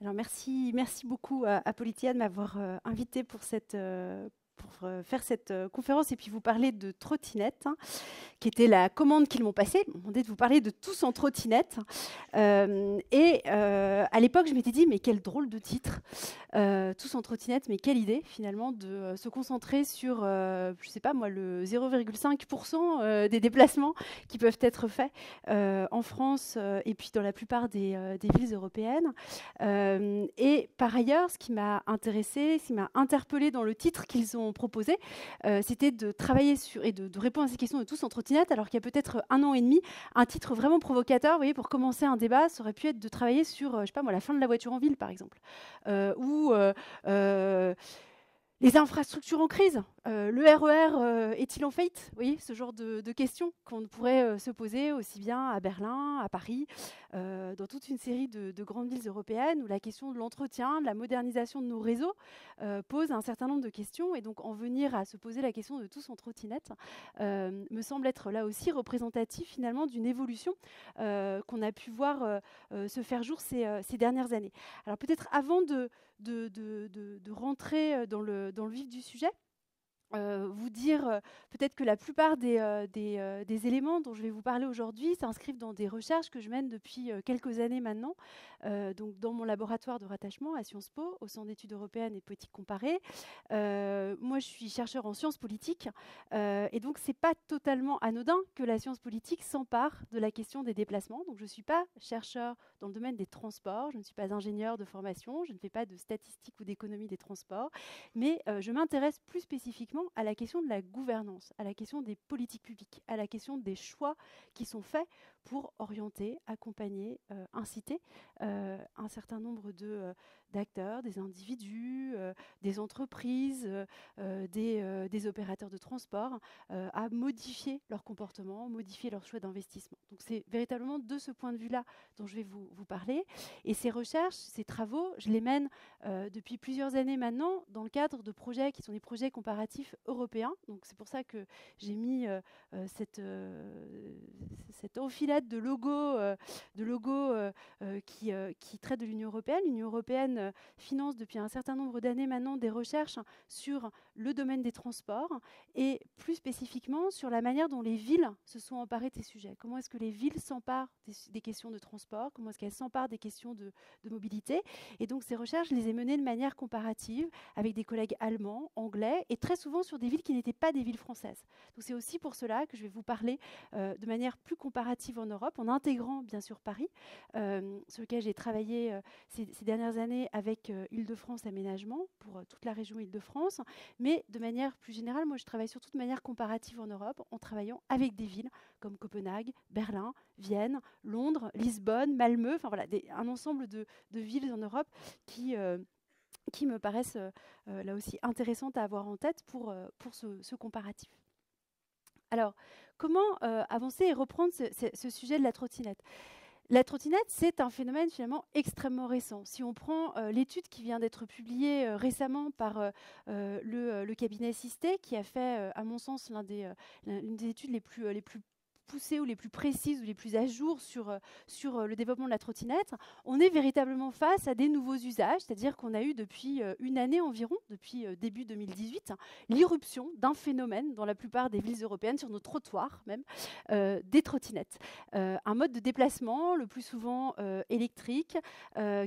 Alors merci beaucoup à Politia de m'avoir invité pour faire cette conférence et puis vous parler de trottinette, hein, qui était la commande qu'ils m'ont passée. Ils m'ont demandé de vous parler de Tous en trottinette. À l'époque, je m'étais dit, mais quel drôle de titre, Tous en trottinette, mais quelle idée finalement de se concentrer sur, je sais pas moi, le 0,5% des déplacements qui peuvent être faits en France et puis dans la plupart des villes européennes. Et par ailleurs, ce qui m'a intéressée, ce qui m'a interpellée dans le titre qu'ils ont proposé, c'était de travailler sur et de répondre à ces questions de Tous en trottinette, alors qu'il y a peut-être 1 an et demi, un titre vraiment provocateur, vous voyez, pour commencer un débat, ça aurait pu être de travailler sur, je sais pas moi, la fin de la voiture en ville, par exemple, ou les infrastructures en crise, le RER est-il en faillite? Vous voyez, ce genre de questions qu'on pourrait se poser aussi bien à Berlin, à Paris, dans toute une série de grandes villes européennes, où la question de l'entretien, de la modernisation de nos réseaux pose un certain nombre de questions. Et donc en venir à se poser la question de Tous en trottinette me semble être là aussi représentatif finalement d'une évolution qu'on a pu voir se faire jour ces dernières années. Alors peut-être avant de rentrer dans le vif du sujet, vous dire peut-être que la plupart des éléments dont je vais vous parler aujourd'hui s'inscrivent dans des recherches que je mène depuis quelques années maintenant, donc dans mon laboratoire de rattachement à Sciences Po, au Centre d'études européennes et de politique comparée. Moi, je suis chercheur en sciences politiques, et donc c'est pas totalement anodin que la science politique s'empare de la question des déplacements. Donc je ne suis pas chercheur dans le domaine des transports, je ne suis pas ingénieur de formation, je ne fais pas de statistiques ou d'économie des transports, mais je m'intéresse plus spécifiquement à la question de la gouvernance, à la question des politiques publiques, à la question des choix qui sont faits pour orienter, accompagner, inciter un certain nombre d'acteurs, des individus, des entreprises, des opérateurs de transport à modifier leur comportement, modifier leurs choix d'investissement. Donc c'est véritablement de ce point de vue-là dont je vais vous parler. Et ces recherches, ces travaux, je les mène depuis plusieurs années maintenant dans le cadre de projets qui sont des projets comparatifs européens. Donc c'est pour ça que j'ai mis cette enfilade de logos qui traitent de l'Union européenne. L'Union européenne finance depuis un certain nombre d'années maintenant des recherches sur le domaine des transports et plus spécifiquement sur la manière dont les villes se sont emparées de ces sujets. Comment est-ce que les villes s'emparent des questions de transport? Comment est-ce qu'elles s'emparent des questions de mobilité? Et donc ces recherches, je les ai menées de manière comparative avec des collègues allemands, anglais, et très souvent sur des villes qui n'étaient pas des villes françaises. Donc c'est aussi pour cela que je vais vous parler de manière plus comparative en Europe, en intégrant bien sûr Paris, sur lequel j'ai travaillé ces dernières années avec Île-de-France Aménagement, pour toute la région Île-de-France, mais de manière plus générale, moi je travaille surtout de manière comparative en Europe, en travaillant avec des villes comme Copenhague, Berlin, Vienne, Londres, Lisbonne, Malmö, enfin voilà, un ensemble de villes en Europe qui me paraissent là aussi intéressantes à avoir en tête pour ce comparatif. Alors, comment avancer et reprendre ce sujet de la trottinette? La trottinette, c'est un phénomène finalement extrêmement récent. Si on prend l'étude qui vient d'être publiée récemment par le cabinet Sisté, qui a fait, à mon sens, l'une des études les plus poussées ou les plus précises ou les plus à jour sur le développement de la trottinette, on est véritablement face à des nouveaux usages, c'est-à-dire qu'on a eu depuis une année environ, depuis début 2018, l'irruption d'un phénomène dans la plupart des villes européennes, sur nos trottoirs même, des trottinettes. Un mode de déplacement, le plus souvent électrique,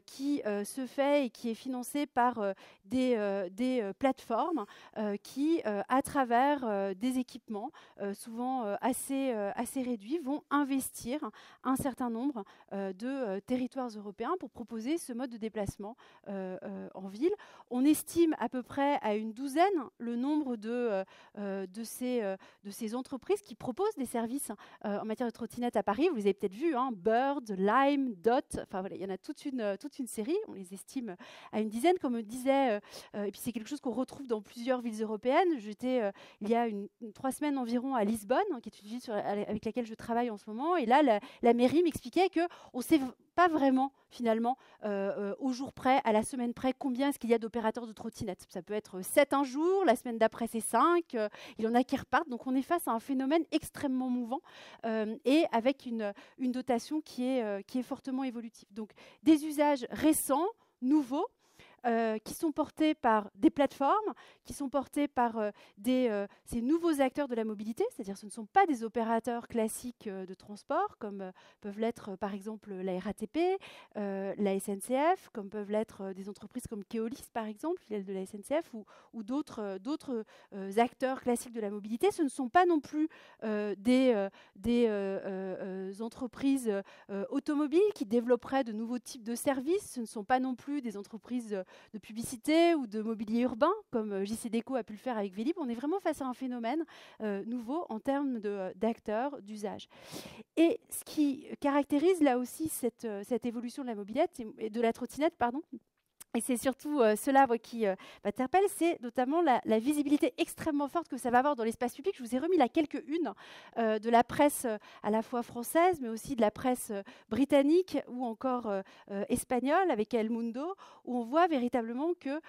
qui se fait et qui est financé par des plateformes qui, à travers des équipements souvent assez réduits, vont investir un certain nombre de territoires européens pour proposer ce mode de déplacement en ville. On estime à peu près à une douzaine le nombre de ces entreprises qui proposent des services en matière de trottinette à Paris. Vous les avez peut-être vus, hein, Bird, Lime, Dot, enfin voilà, il y en a toute une série, on les estime à une dizaine, comme on disait, et puis c'est quelque chose qu'on retrouve dans plusieurs villes européennes. J'étais il y a 3 semaines environ à Lisbonne, hein, qui est une ville avec laquelle je travaille en ce moment, et là la mairie m'expliquait qu'on ne sait pas vraiment finalement au jour près, à la semaine près, combien est-ce qu'il y a d'opérateurs de trottinettes. Ça peut être 7 un jour, la semaine d'après c'est 5, il y en a qui repartent, donc on est face à un phénomène extrêmement mouvant et avec une dotation qui est fortement évolutive. Donc des usages récents nouveaux qui sont portés par des plateformes, qui sont portés par ces nouveaux acteurs de la mobilité, c'est-à-dire ce ne sont pas des opérateurs classiques de transport, comme peuvent l'être par exemple la RATP, la SNCF, comme peuvent l'être des entreprises comme Keolis par exemple, filiale de la SNCF, ou d'autres acteurs classiques de la mobilité. Ce ne sont pas non plus des entreprises automobiles qui développeraient de nouveaux types de services, ce ne sont pas non plus des entreprises de publicité ou de mobilier urbain, comme JCDecaux a pu le faire avec Vélib. On est vraiment face à un phénomène nouveau en termes d'acteurs, d'usage. Et ce qui caractérise là aussi cette évolution de la mobilette et de la trottinette, pardon, et c'est surtout cela qui m'interpelle, c'est notamment la visibilité extrêmement forte que ça va avoir dans l'espace public. Je vous ai remis là quelques-unes de la presse à la fois française, mais aussi de la presse britannique ou encore espagnole avec El Mundo, où on voit véritablement que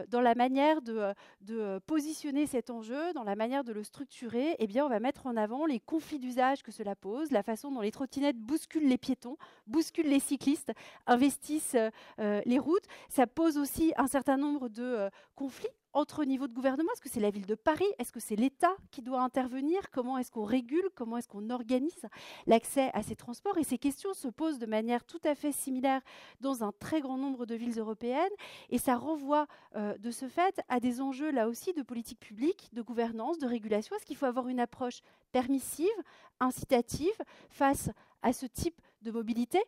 dans la manière de positionner cet enjeu, dans la manière de le structurer, eh bien, on va mettre en avant les conflits d'usage que cela pose, la façon dont les trottinettes bousculent les piétons, bousculent les cyclistes, investissent les routes. Ça pose aussi un certain nombre de conflits entre niveaux de gouvernement. Est-ce que c'est la ville de Paris? Est-ce que c'est l'État qui doit intervenir? Comment est-ce qu'on régule? Comment est-ce qu'on organise l'accès à ces transports? Et ces questions se posent de manière tout à fait similaire dans un très grand nombre de villes européennes. Et ça renvoie de ce fait à des enjeux là aussi de politique publique, de gouvernance, de régulation. Est-ce qu'il faut avoir une approche permissive, incitative face à ce type de mobilité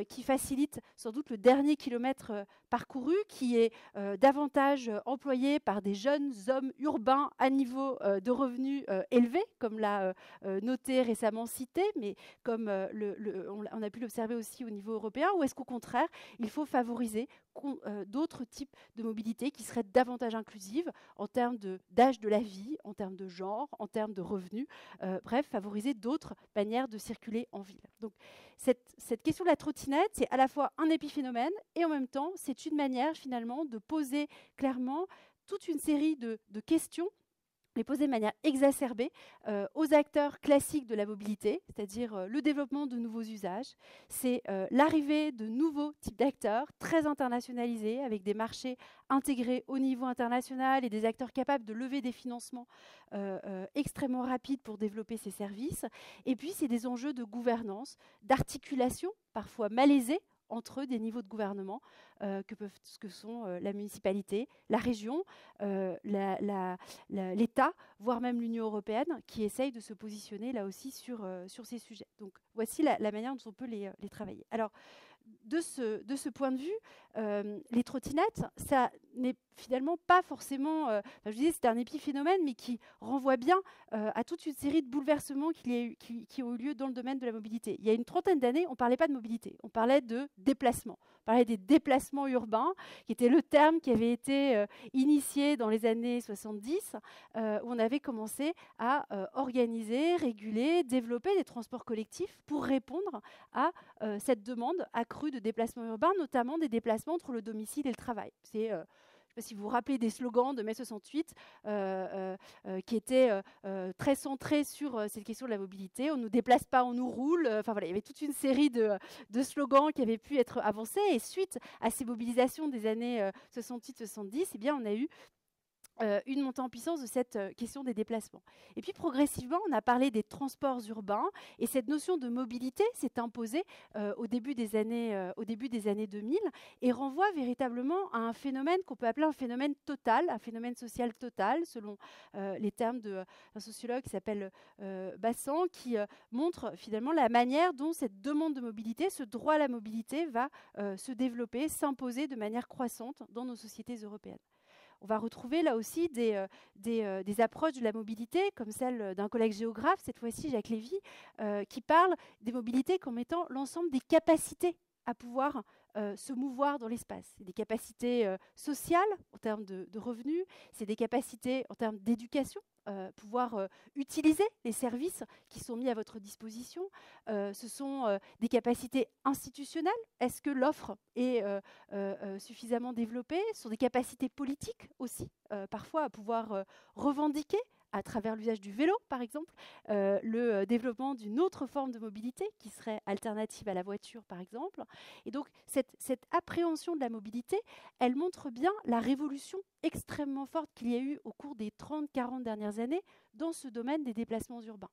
qui facilite sans doute le dernier kilomètre parcouru, qui est davantage employé par des jeunes hommes urbains à niveau de revenus élevé, comme l'a noté récemment cité, mais comme on a pu l'observer aussi au niveau européen, ou est-ce qu'au contraire, il faut favoriser d'autres types de mobilité qui seraient davantage inclusives en termes d'âge de la vie, en termes de genre, en termes de revenus, bref, favoriser d'autres manières de circuler en ville. Donc, cette question de la trottinette, c'est à la fois un épiphénomène et en même temps, c'est une manière finalement de poser clairement toute une série de questions, les poser de manière exacerbée aux acteurs classiques de la mobilité, c'est-à-dire le développement de nouveaux usages. C'est l'arrivée de nouveaux types d'acteurs très internationalisés, avec des marchés intégrés au niveau international et des acteurs capables de lever des financements extrêmement rapides pour développer ces services. Et puis, c'est des enjeux de gouvernance, d'articulation, parfois malaisés, entre des niveaux de gouvernement que sont la municipalité, la région, l'État, voire même l'Union européenne, qui essaye de se positionner là aussi sur ces sujets. Donc voici la manière dont on peut les travailler. Alors, de ce point de vue, les trottinettes, ça n'est finalement pas forcément, je disais, c'est un épiphénomène, mais qui renvoie bien à toute une série de bouleversements qui ont eu lieu dans le domaine de la mobilité. Il y a une trentaine d'années, on ne parlait pas de mobilité, on parlait de déplacement. On parlait des déplacements urbains, qui était le terme qui avait été initié dans les années 70, où on avait commencé à organiser, réguler, développer des transports collectifs pour répondre à cette demande accrue de déplacements urbains, notamment des déplacements entre le domicile et le travail. C'est je ne sais pas si vous vous rappelez des slogans de mai 68 qui étaient très centrés sur cette question de la mobilité. On ne nous déplace pas, on nous roule. Enfin voilà, il y avait toute une série de slogans qui avaient pu être avancés. Et suite à ces mobilisations des années 68-70, eh bien, on a eu une montée en puissance de cette question des déplacements. Et puis progressivement, on a parlé des transports urbains et cette notion de mobilité s'est imposée au début des années 2000 et renvoie véritablement à un phénomène qu'on peut appeler un phénomène total, un phénomène social total, selon les termes d'un sociologue qui s'appelle Bassan, qui montre finalement la manière dont cette demande de mobilité, ce droit à la mobilité va se développer, s'imposer de manière croissante dans nos sociétés européennes. On va retrouver là aussi des approches de la mobilité, comme celle d'un collègue géographe, cette fois-ci Jacques Lévy, qui parle des mobilités comme étant l'ensemble des capacités à pouvoir se mouvoir dans l'espace. C'est des capacités sociales en termes de revenus, c'est des capacités en termes d'éducation, pouvoir utiliser les services qui sont mis à votre disposition. Ce sont des capacités institutionnelles. Est-ce que l'offre est suffisamment développée? Ce sont des capacités politiques aussi, parfois à pouvoir revendiquer à travers l'usage du vélo, par exemple, le développement d'une autre forme de mobilité qui serait alternative à la voiture, par exemple. Et donc, cette appréhension de la mobilité, elle montre bien la révolution extrêmement forte qu'il y a eu au cours des 30-40 dernières années dans ce domaine des déplacements urbains.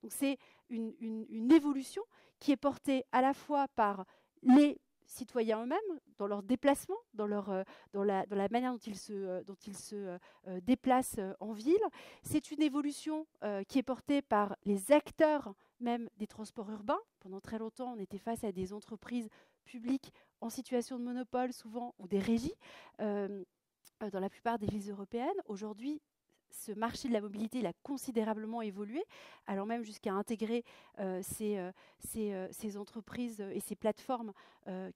Donc, c'est une évolution qui est portée à la fois par les citoyens eux-mêmes, dans leurs déplacements, dans la manière dont ils se déplacent en ville. C'est une évolution qui est portée par les acteurs même des transports urbains. Pendant très longtemps, on était face à des entreprises publiques en situation de monopole, souvent, ou des régies, dans la plupart des villes européennes. Aujourd'hui, ce marché de la mobilité, il a considérablement évolué, allant même jusqu'à intégrer ces entreprises et ces plateformes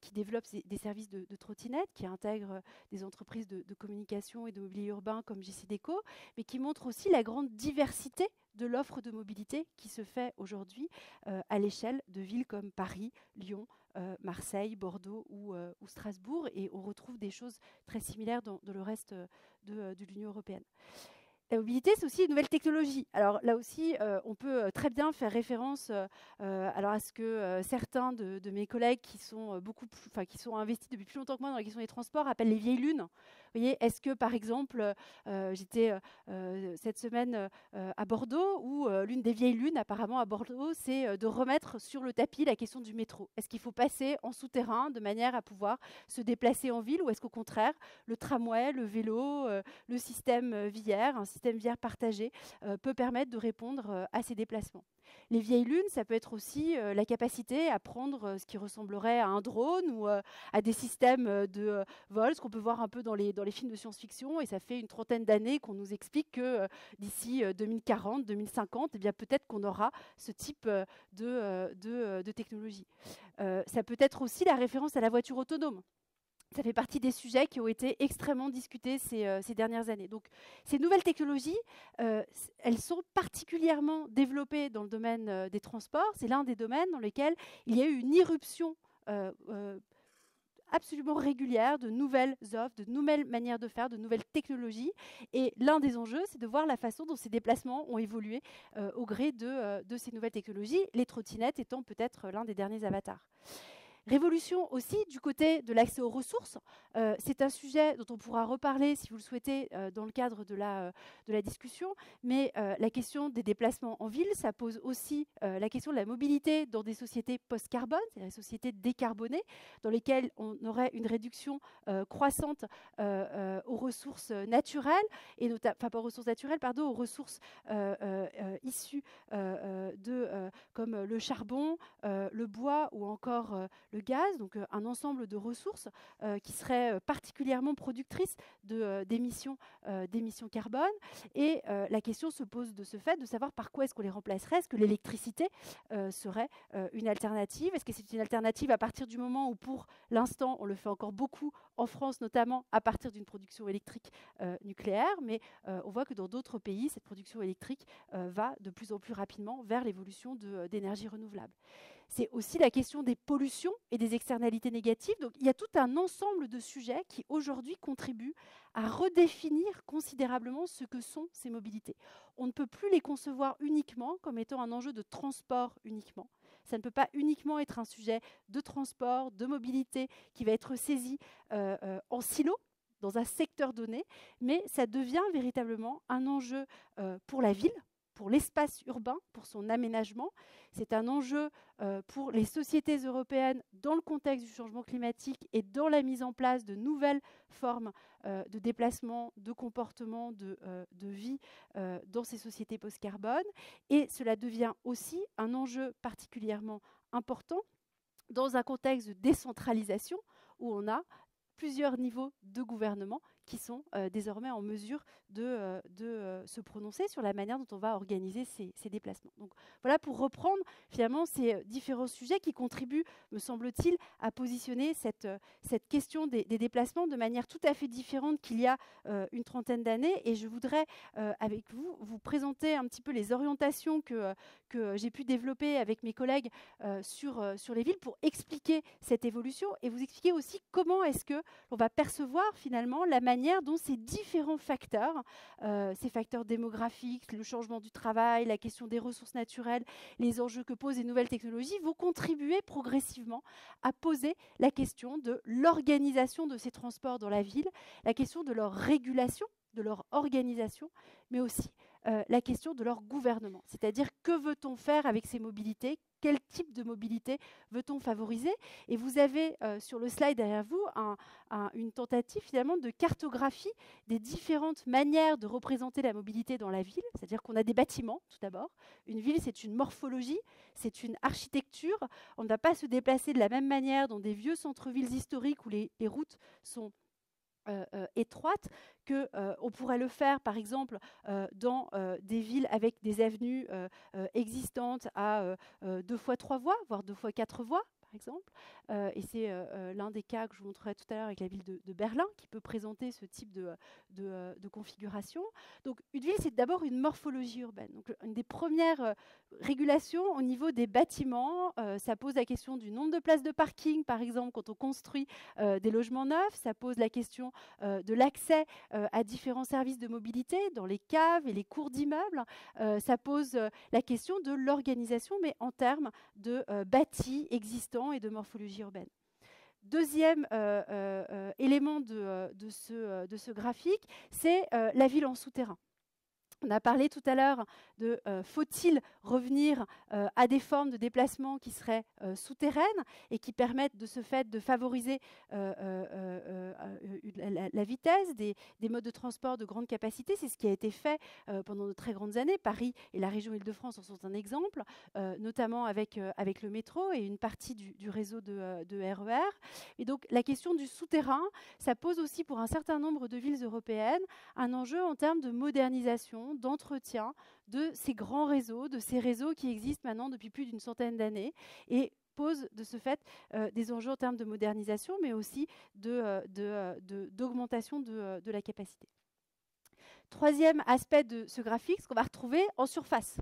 qui développent des services de trottinettes, qui intègrent des entreprises de communication et de mobilier urbain comme JCDecaux, mais qui montrent aussi la grande diversité de l'offre de mobilité qui se fait aujourd'hui à l'échelle de villes comme Paris, Lyon, Marseille, Bordeaux ou Strasbourg. Et on retrouve des choses très similaires dans le reste de l'Union européenne. La mobilité, c'est aussi une nouvelle technologie. Alors là aussi, on peut très bien faire référence alors à ce que certains de mes collègues qui sont qui sont investis depuis plus longtemps que moi dans la question des transports appellent les vieilles lunes. Vous voyez, est-ce que par exemple, j'étais cette semaine à Bordeaux où l'une des vieilles lunes apparemment à Bordeaux, c'est de remettre sur le tapis la question du métro. Est-ce qu'il faut passer en souterrain de manière à pouvoir se déplacer en ville ou est-ce qu'au contraire, le tramway, le vélo, le système viaire, un système viaire partagé peut permettre de répondre à ces déplacements. Les vieilles lunes, ça peut être aussi la capacité à prendre ce qui ressemblerait à un drone ou à des systèmes de vol, ce qu'on peut voir un peu dans les films de science-fiction. Et ça fait une trentaine d'années qu'on nous explique que d'ici 2040, 2050, eh bien, peut-être qu'on aura ce type de technologie. Ça peut être aussi la référence à la voiture autonome. Ça fait partie des sujets qui ont été extrêmement discutés ces dernières années. Donc, ces nouvelles technologies, elles sont particulièrement développées dans le domaine des transports. C'est l'un des domaines dans lesquels il y a eu une irruption absolument régulière de nouvelles offres, de nouvelles manières de faire, de nouvelles technologies. Et l'un des enjeux, c'est de voir la façon dont ces déplacements ont évolué au gré de ces nouvelles technologies, les trottinettes étant peut-être l'un des derniers avatars. Révolution aussi du côté de l'accès aux ressources. C'est un sujet dont on pourra reparler, si vous le souhaitez, dans le cadre de la discussion. Mais la question des déplacements en ville, ça pose aussi la question de la mobilité dans des sociétés post-carbone, c'est-à-dire des sociétés décarbonées, dans lesquelles on aurait une réduction croissante aux ressources naturelles, et notamment, enfin pas aux ressources naturelles, pardon, aux ressources issues comme le charbon, le bois ou encore le gaz, donc un ensemble de ressources qui seraient particulièrement productrices d'émissions carbone. Et la question se pose de ce fait de savoir par quoi est-ce qu'on les remplacerait. Est-ce que l'électricité serait une alternative? Est-ce que c'est une alternative à partir du moment où, pour l'instant, on le fait encore beaucoup en France, notamment à partir d'une production électrique nucléaire, mais on voit que dans d'autres pays, cette production électrique va de plus en plus rapidement vers l'évolution d'énergies renouvelables. C'est aussi la question des pollutions et des externalités négatives. Donc, il y a tout un ensemble de sujets qui, aujourd'hui, contribuent à redéfinir considérablement ce que sont ces mobilités. On ne peut plus les concevoir uniquement comme étant un enjeu de transport uniquement. Ça ne peut pas uniquement être un sujet de transport, de mobilité, qui va être saisi en silo, dans un secteur donné, mais ça devient véritablement un enjeu pour la ville, pour l'espace urbain, pour son aménagement. C'est un enjeu pour les sociétés européennes dans le contexte du changement climatique et dans la mise en place de nouvelles formes de déplacement, de comportement, de vie dans ces sociétés post-carbone. Et cela devient aussi un enjeu particulièrement important dans un contexte de décentralisation où on a plusieurs niveaux de gouvernement qui sont désormais en mesure de se prononcer sur la manière dont on va organiser ces déplacements. Donc voilà pour reprendre finalement ces différents sujets qui contribuent, me semble-t-il, à positionner cette question des déplacements de manière tout à fait différente qu'il y a une trentaine d'années. Et je voudrais, avec vous présenter un petit peu les orientations que j'ai pu développer avec mes collègues sur les villes pour expliquer cette évolution et vous expliquer aussi comment est-ce que l'on va percevoir finalement la manière manière dont ces différents facteurs, ces facteurs démographiques, le changement du travail, la question des ressources naturelles, les enjeux que posent les nouvelles technologies, vont contribuer progressivement à poser la question de l'organisation de ces transports dans la ville, la question de leur régulation, de leur organisation, mais aussi la question de leur gouvernement. C'est-à-dire, que veut-on faire avec ces mobilités ? Quel type de mobilité veut-on favoriser? Et vous avez sur le slide derrière vous une tentative finalement de cartographie des différentes manières de représenter la mobilité dans la ville. C'est-à-dire qu'on a des bâtiments, tout d'abord. Une ville, c'est une morphologie, c'est une architecture. On ne va pas se déplacer de la même manière dans des vieux centres-villes historiques où les routes sont étroite qu'on pourrait le faire, par exemple, dans des villes avec des avenues existantes à 2 fois 3 voies, voire 2 fois 4 voies, par exemple. Et c'est l'un des cas que je vous montrerai tout à l'heure avec la ville de Berlin, qui peut présenter ce type de configuration. Donc, une ville, c'est d'abord une morphologie urbaine. Donc, une des premières régulations au niveau des bâtiments, ça pose la question du nombre de places de parking, par exemple, quand on construit des logements neufs. Ça pose la question de l'accès à différents services de mobilité dans les caves et les cours d'immeubles. Ça pose la question de l'organisation, mais en termes de bâtis existants et de morphologie urbaine. Deuxième élément de ce graphique, c'est la ville en souterrain. On a parlé tout à l'heure de faut-il revenir à des formes de déplacement qui seraient souterraines et qui permettent de ce fait de favoriser la vitesse des modes de transport de grande capacité. C'est ce qui a été fait pendant de très grandes années. Paris et la région Île-de-France en sont un exemple, notamment avec le métro et une partie du réseau de RER. Et donc la question du souterrain, ça pose aussi pour un certain nombre de villes européennes un enjeu en termes de modernisation, d'entretien de ces grands réseaux, de ces réseaux qui existent maintenant depuis plus d'une centaine d'années et pose de ce fait des enjeux en termes de modernisation, mais aussi d'augmentation de la capacité. Troisième aspect de ce graphique, ce qu'on va retrouver en surface.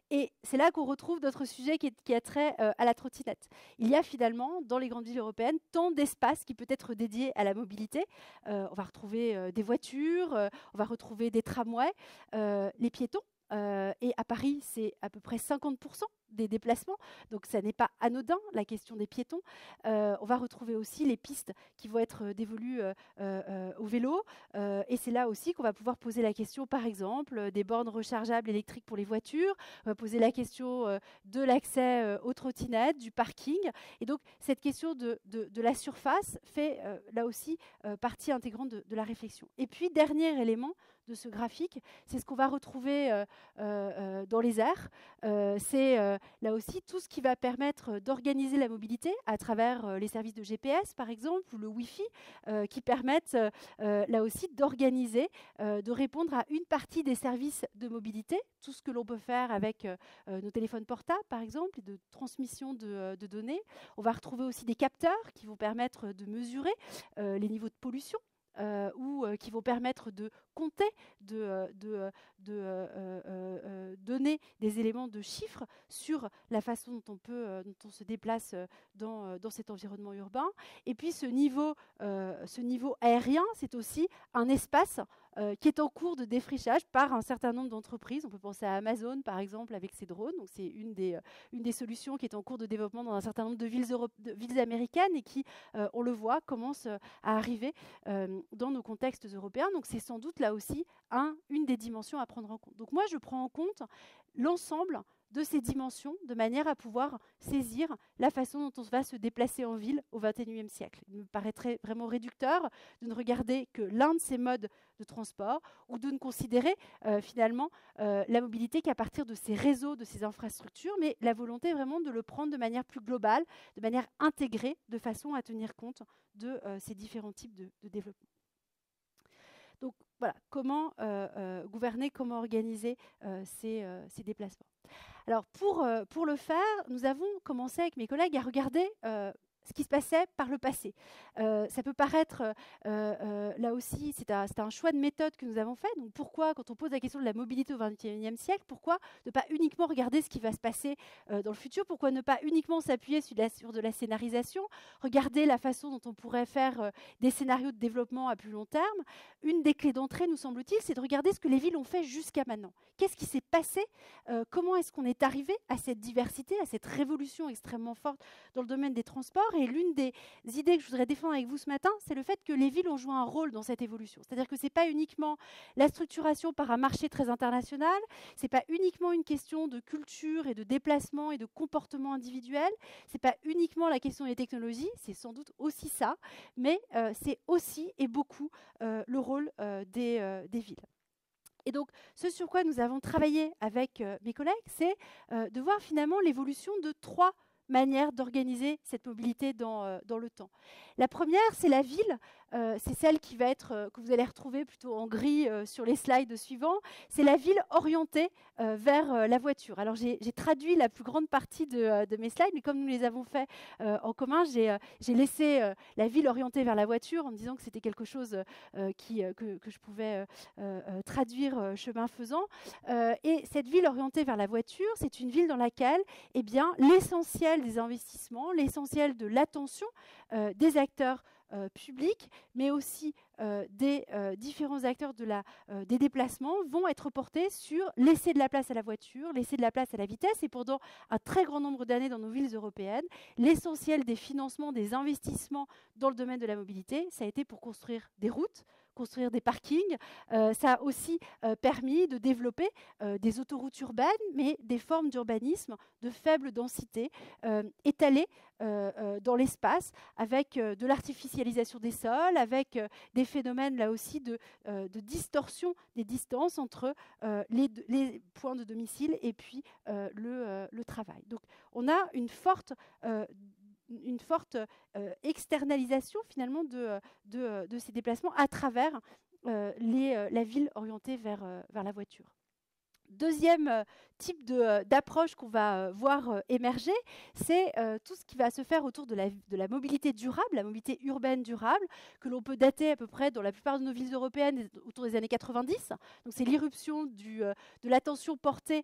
Et c'est là qu'on retrouve d'autres sujets qui a trait à la trottinette. Il y a finalement, dans les grandes villes européennes, tant d'espace qui peut être dédié à la mobilité. On va retrouver des voitures, on va retrouver des tramways, les piétons. Et à Paris, c'est à peu près 50% des déplacements, donc ça n'est pas anodin, la question des piétons. On va retrouver aussi les pistes qui vont être dévolues au vélo, et c'est là aussi qu'on va pouvoir poser la question, par exemple, des bornes rechargeables électriques pour les voitures. On va poser la question de l'accès aux trottinettes, du parking, et donc cette question de la surface fait là aussi partie intégrante de la réflexion. Et puis, dernier élément de ce graphique, c'est ce qu'on va retrouver dans les airs. C'est là aussi tout ce qui va permettre d'organiser la mobilité à travers les services de GPS, par exemple, ou le Wi-Fi, qui permettent là aussi d'organiser, de répondre à une partie des services de mobilité, tout ce que l'on peut faire avec nos téléphones portables, par exemple, et de transmission de données. On va retrouver aussi des capteurs qui vont permettre de mesurer les niveaux de pollution, ou qui vont permettre de compter, de donner des éléments de chiffres sur la façon dont on se déplace dans cet environnement urbain. Et puis ce niveau aérien, c'est aussi un espace qui est en cours de défrichage par un certain nombre d'entreprises. On peut penser à Amazon, par exemple, avec ses drones. Donc, c'est une des solutions qui est en cours de développement dans un certain nombre de villes américaines et qui, on le voit, commence à arriver dans nos contextes européens. Donc, c'est sans doute là aussi une des dimensions à prendre en compte. Donc, moi, je prends en compte l'ensemble de ces dimensions de manière à pouvoir saisir la façon dont on va se déplacer en ville au XXIe siècle. Il me paraîtrait vraiment réducteur de ne regarder que l'un de ces modes de transport ou de ne considérer finalement la mobilité qu'à partir de ces réseaux, de ces infrastructures, mais la volonté vraiment de le prendre de manière plus globale, de manière intégrée, de façon à tenir compte de ces différents types de développement. Donc voilà, comment gouverner, comment organiser ces déplacements. Alors pour le faire, nous avons commencé avec mes collègues à regarder ce qui se passait par le passé. Ça peut paraître, là aussi, c'est un choix de méthode que nous avons fait. Donc pourquoi, quand on pose la question de la mobilité au XXIe siècle, pourquoi ne pas uniquement regarder ce qui va se passer dans le futur? Pourquoi ne pas uniquement s'appuyer sur de la scénarisation, regarder la façon dont on pourrait faire des scénarios de développement à plus long terme? Une des clés d'entrée, nous semble-t-il, c'est de regarder ce que les villes ont fait jusqu'à maintenant. Qu'est-ce qui s'est passé? Comment est-ce qu'on est arrivé à cette diversité, à cette révolution extrêmement forte dans le domaine des transports? Et l'une des idées que je voudrais défendre avec vous ce matin, c'est le fait que les villes ont joué un rôle dans cette évolution. C'est-à-dire que ce n'est pas uniquement la structuration par un marché très international, ce n'est pas uniquement une question de culture et de déplacement et de comportement individuel, ce n'est pas uniquement la question des technologies, c'est sans doute aussi ça, mais c'est aussi et beaucoup le rôle des villes. Et donc, ce sur quoi nous avons travaillé avec mes collègues, c'est de voir finalement l'évolution de 3 manières d'organiser cette mobilité dans le temps. La première, c'est la ville. C'est celle qui va être, que vous allez retrouver plutôt en gris sur les slides suivants. C'est la ville orientée vers la voiture. Alors, j'ai traduit la plus grande partie de mes slides, mais comme nous les avons fait en commun, j'ai laissé la ville orientée vers la voiture en me disant que c'était quelque chose que je pouvais traduire chemin faisant. Et cette ville orientée vers la voiture, c'est une ville dans laquelle eh bien, l'essentiel des investissements, l'essentiel de l'attention des acteurs publics, mais aussi des différents acteurs des déplacements vont être portés sur laisser de la place à la voiture, laisser de la place à la vitesse. Et pendant un très grand nombre d'années dans nos villes européennes, l'essentiel des financements, des investissements dans le domaine de la mobilité, ça a été pour construire des routes, construire des parkings. Ça a aussi permis de développer des autoroutes urbaines, mais des formes d'urbanisme de faible densité, étalées dans l'espace, avec de l'artificialisation des sols, avec des phénomènes là aussi de distorsion des distances entre les points de domicile et puis le travail. Donc on a une forte externalisation finalement de ces déplacements à travers la ville orientée vers la voiture. Deuxième type d'approche qu'on va voir émerger, c'est tout ce qui va se faire autour de la mobilité durable, la mobilité urbaine durable, que l'on peut dater à peu près dans la plupart de nos villes européennes autour des années 90. Donc c'est l'irruption de l'attention portée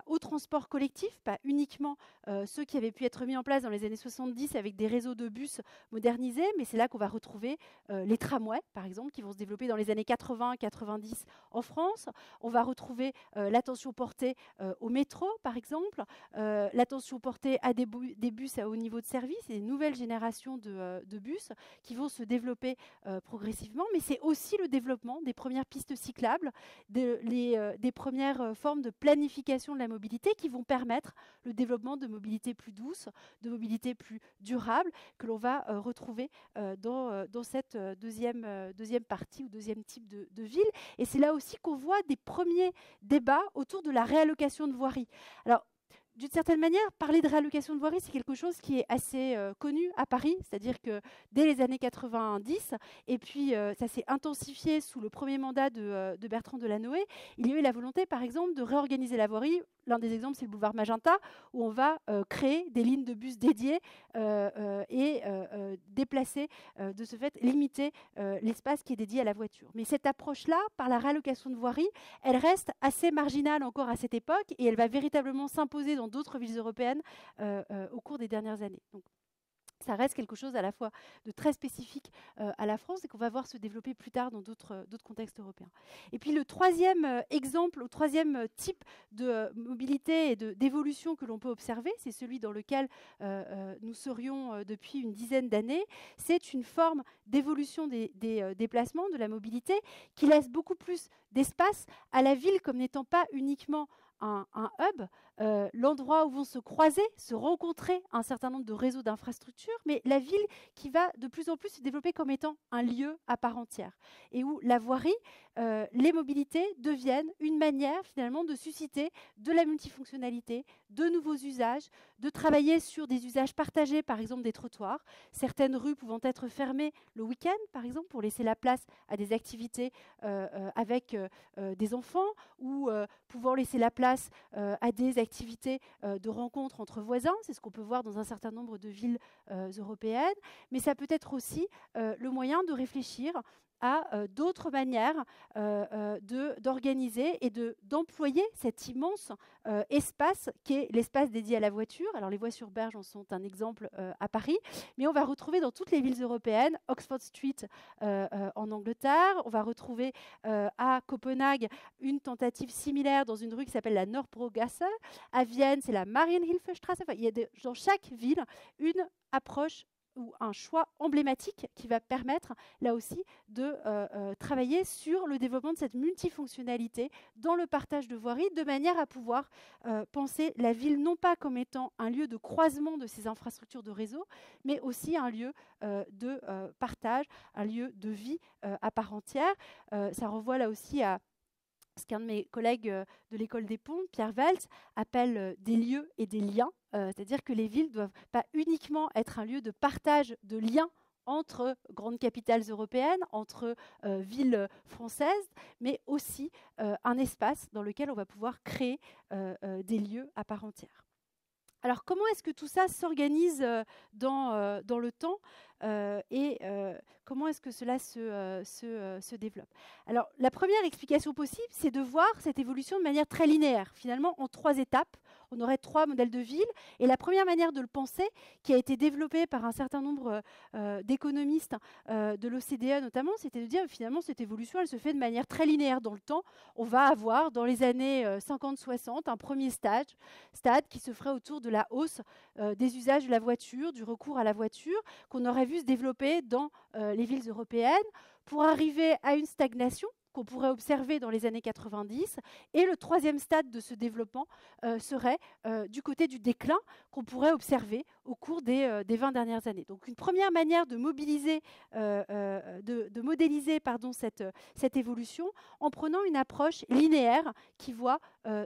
au transport collectif, pas uniquement ceux qui avaient pu être mis en place dans les années 70 avec des réseaux de bus modernisés, mais c'est là qu'on va retrouver les tramways, par exemple, qui vont se développer dans les années 80-90 en France. On va retrouver l'attention portée au métro, par exemple, l'attention portée à des bus à haut niveau de service et des nouvelles générations de bus qui vont se développer progressivement. Mais c'est aussi le développement des premières pistes cyclables, des premières formes de planification de la mobilité qui vont permettre le développement de mobilité plus douce, de mobilité plus durable, que l'on va retrouver dans cette deuxième partie ou deuxième type de ville. Et c'est là aussi qu'on voit des premiers débats autour de la réallocation de voirie. Alors, d'une certaine manière, parler de réallocation de voirie, c'est quelque chose qui est assez connu à Paris, c'est-à-dire que dès les années 90, et puis ça s'est intensifié sous le premier mandat de Bertrand Delanoë, il y a eu la volonté, par exemple, de réorganiser la voirie. L'un des exemples, c'est le boulevard Magenta, où on va créer des lignes de bus dédiées et déplacer, de ce fait, limiter l'espace qui est dédié à la voiture. Mais cette approche-là, par la réallocation de voirie, elle reste assez marginale encore à cette époque et elle va véritablement s'imposer dans d'autres villes européennes au cours des dernières années. Donc, ça reste quelque chose à la fois de très spécifique à la France et qu'on va voir se développer plus tard dans d'autres contextes européens. Et puis le troisième exemple, le troisième type de mobilité et d'évolution que l'on peut observer, c'est celui dans lequel nous serions depuis une dizaine d'années. C'est une forme d'évolution des déplacements, de la mobilité, qui laisse beaucoup plus d'espace à la ville comme n'étant pas uniquement un hub, l'endroit où vont se croiser, se rencontrer un certain nombre de réseaux d'infrastructures, mais la ville qui va de plus en plus se développer comme étant un lieu à part entière, et où la voirie, les mobilités deviennent une manière finalement de susciter de la multifonctionnalité, de nouveaux usages, de travailler sur des usages partagés, par exemple des trottoirs, certaines rues pouvant être fermées le week-end, par exemple, pour laisser la place à des activités avec des enfants, ou pouvant laisser la place place à des activités de rencontres entre voisins. C'est ce qu'on peut voir dans un certain nombre de villes européennes. Mais ça peut être aussi le moyen de réfléchir à d'autres manières d'organiser et d'employer cet immense espace qui est l'espace dédié à la voiture. Alors les voies sur berge en sont un exemple à Paris, mais on va retrouver dans toutes les villes européennes, Oxford Street en Angleterre, on va retrouver à Copenhague une tentative similaire dans une rue qui s'appelle la Nordbroggasse, à Vienne c'est la Marienhilfestrasse, enfin, il y a dans chaque ville une approche ou un choix emblématique qui va permettre, là aussi, de travailler sur le développement de cette multifonctionnalité dans le partage de voirie, de manière à pouvoir penser la ville non pas comme étant un lieu de croisement de ces infrastructures de réseau, mais aussi un lieu de partage, un lieu de vie à part entière. Ça renvoie là aussi à ce qu'un de mes collègues de l'école des ponts, Pierre Veltz, appelle des lieux et des liens. C'est-à-dire que les villes ne doivent pas uniquement être un lieu de partage de liens entre grandes capitales européennes, entre villes françaises, mais aussi un espace dans lequel on va pouvoir créer des lieux à part entière. Alors, comment est-ce que tout ça s'organise dans le temps et comment est-ce que cela se développe? Alors, la première explication possible, c'est de voir cette évolution de manière très linéaire, finalement en 3 étapes. On aurait 3 modèles de ville. Et la première manière de le penser, qui a été développée par un certain nombre d'économistes de l'OCDE notamment, c'était de dire finalement cette évolution, elle se fait de manière très linéaire dans le temps. On va avoir dans les années 50-60 un premier stade qui se ferait autour de la hausse des usages de la voiture, du recours à la voiture, qu'on aurait vu se développer dans les villes européennes, pour arriver à une stagnation qu'on pourrait observer dans les années 90. Et le troisième stade de ce développement serait du côté du déclin qu'on pourrait observer au cours des 20 dernières années. Donc une première manière de mobiliser, de modéliser cette évolution en prenant une approche linéaire qui voit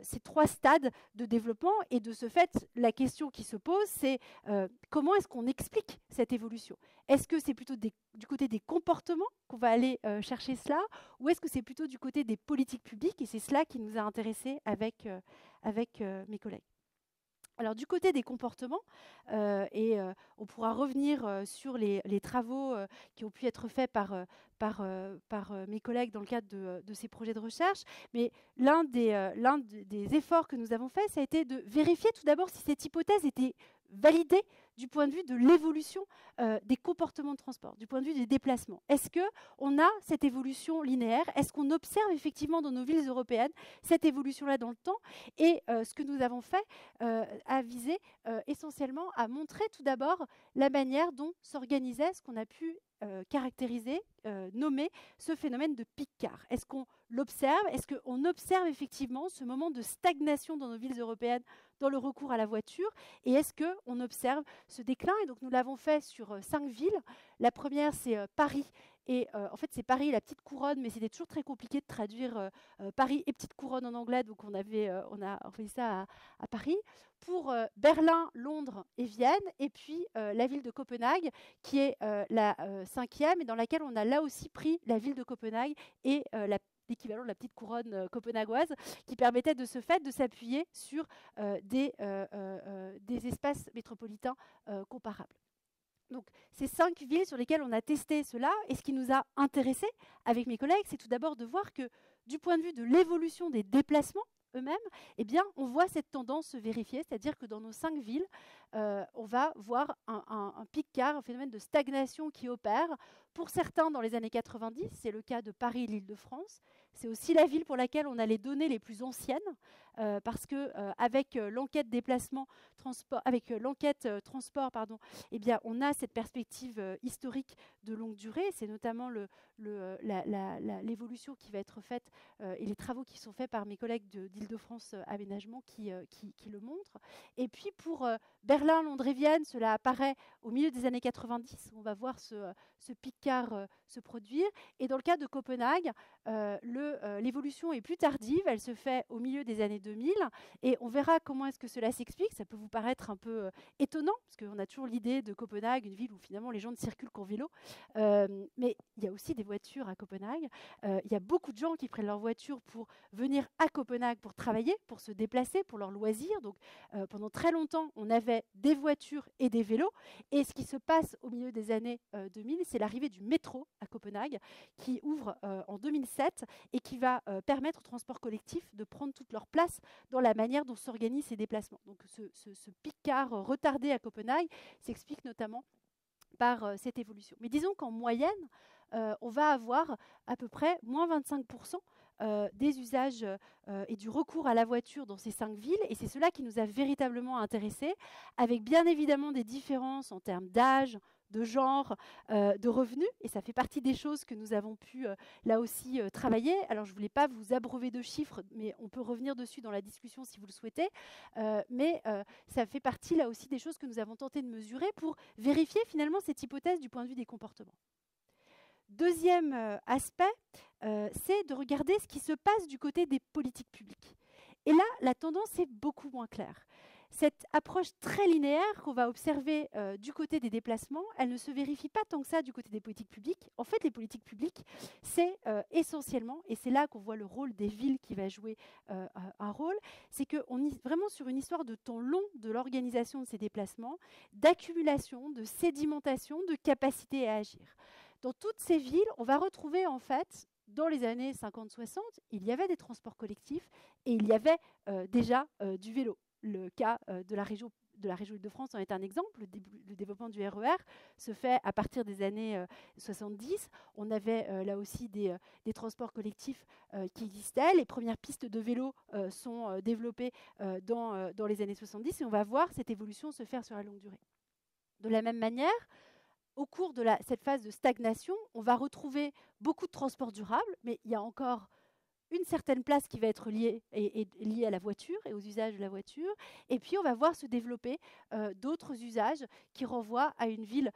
ces 3 stades de développement. Et de ce fait, la question qui se pose, c'est comment est-ce qu'on explique cette évolution? Est-ce que c'est plutôt du côté des comportements qu'on va aller chercher cela, ou est-ce que c'est plutôt du côté des politiques publiques? Et c'est cela qui nous a intéressés avec mes collègues. Alors du côté des comportements, on pourra revenir sur les travaux qui ont pu être faits par mes collègues dans le cadre de ces projets de recherche, mais l'un des efforts que nous avons fait, ça a été de vérifier tout d'abord si cette hypothèse était validée du point de vue de l'évolution des comportements de transport, du point de vue des déplacements. Est-ce qu'on a cette évolution linéaire? Est-ce qu'on observe effectivement dans nos villes européennes cette évolution-là dans le temps? Et ce que nous avons fait a visé essentiellement à montrer tout d'abord la manière dont s'organisait ce qu'on a pu caractériser, nommer ce phénomène de pic-car. Est-ce qu'on l'observe? Est-ce qu'on observe effectivement ce moment de stagnation dans nos villes européennes dans le recours à la voiture? Et est-ce qu'on observe ce déclin? Et donc nous l'avons fait sur 5 villes. La première, c'est Paris. Et en fait, c'est Paris, la petite couronne, mais c'était toujours très compliqué de traduire Paris et petite couronne en anglais, donc on a fait ça à Paris. Pour Berlin, Londres et Vienne, et puis la ville de Copenhague, qui est la 5e, et dans laquelle on a là aussi pris la ville de Copenhague et l'équivalent de la petite couronne copenhagoise, qui permettait de ce fait de s'appuyer sur des espaces métropolitains comparables. Donc, ces 5 villes sur lesquelles on a testé cela, et ce qui nous a intéressés avec mes collègues, c'est tout d'abord de voir que du point de vue de l'évolution des déplacements eux-mêmes, eh bien, on voit cette tendance se vérifier, c'est-à-dire que dans nos 5 villes, on va voir un pic-car, un phénomène de stagnation qui opère. Pour certains, dans les années 90, c'est le cas de Paris et l'Île-de-France. C'est aussi la ville pour laquelle on a les données les plus anciennes, parce que avec l'enquête déplacement transport, eh bien, on a cette perspective historique de longue durée. C'est notamment l'évolution qui va être faite et les travaux qui sont faits par mes collègues d'Île-de-France Aménagement qui le montrent. Et puis pour Berlin, Berlin, Londres et Vienne, cela apparaît au milieu des années 90. On va voir ce pic-car se produire. Et dans le cas de Copenhague, l'évolution est plus tardive. Elle se fait au milieu des années 2000. Et on verra comment est-ce que cela s'explique. Ça peut vous paraître un peu étonnant, parce qu'on a toujours l'idée de Copenhague, une ville où finalement les gens ne circulent qu'en vélo. Mais il y a aussi des voitures à Copenhague. Il y a beaucoup de gens qui prennent leur voiture pour venir à Copenhague pour travailler, pour se déplacer, pour leurs loisirs. Donc pendant très longtemps, on avait des voitures et des vélos. Et ce qui se passe au milieu des années 2000, c'est l'arrivée du métro à Copenhague, qui ouvre en 2007 et qui va permettre au transport collectif de prendre toute leur place dans la manière dont s'organisent ces déplacements. Donc ce pic-car retardé à Copenhague s'explique notamment par cette évolution. Mais disons qu'en moyenne, on va avoir à peu près moins 25% des usages et du recours à la voiture dans ces 5 villes. Et c'est cela qui nous a véritablement intéressés, avec bien évidemment des différences en termes d'âge, de genre, de revenus. Et ça fait partie des choses que nous avons pu, là aussi, travailler. Alors, je ne voulais pas vous abreuver de chiffres, mais on peut revenir dessus dans la discussion si vous le souhaitez. Mais ça fait partie, là aussi, des choses que nous avons tenté de mesurer pour vérifier, finalement, cette hypothèse du point de vue des comportements. Deuxième aspect, c'est de regarder ce qui se passe du côté des politiques publiques. Et là, la tendance est beaucoup moins claire. Cette approche très linéaire qu'on va observer du côté des déplacements, elle ne se vérifie pas tant que ça du côté des politiques publiques. En fait, les politiques publiques, c'est essentiellement, et c'est là qu'on voit le rôle des villes qui va jouer un rôle, c'est qu'on est vraiment sur une histoire de temps long de l'organisation de ces déplacements, d'accumulation, de sédimentation, de capacité à agir. Dans toutes ces villes, on va retrouver en fait, dans les années 50-60, il y avait des transports collectifs et il y avait déjà du vélo. Le cas de la région Île-de-France en est un exemple. Le développement du RER se fait à partir des années 70. On avait là aussi des transports collectifs qui existaient. Les premières pistes de vélo sont développées dans les années 70 et on va voir cette évolution se faire sur la longue durée. De la même manière, au cours de cette phase de stagnation, on va retrouver beaucoup de transports durables, mais il y a encore une certaine place qui va être liée à la voiture et aux usages de la voiture. Et puis, on va voir se développer d'autres usages qui renvoient à une ville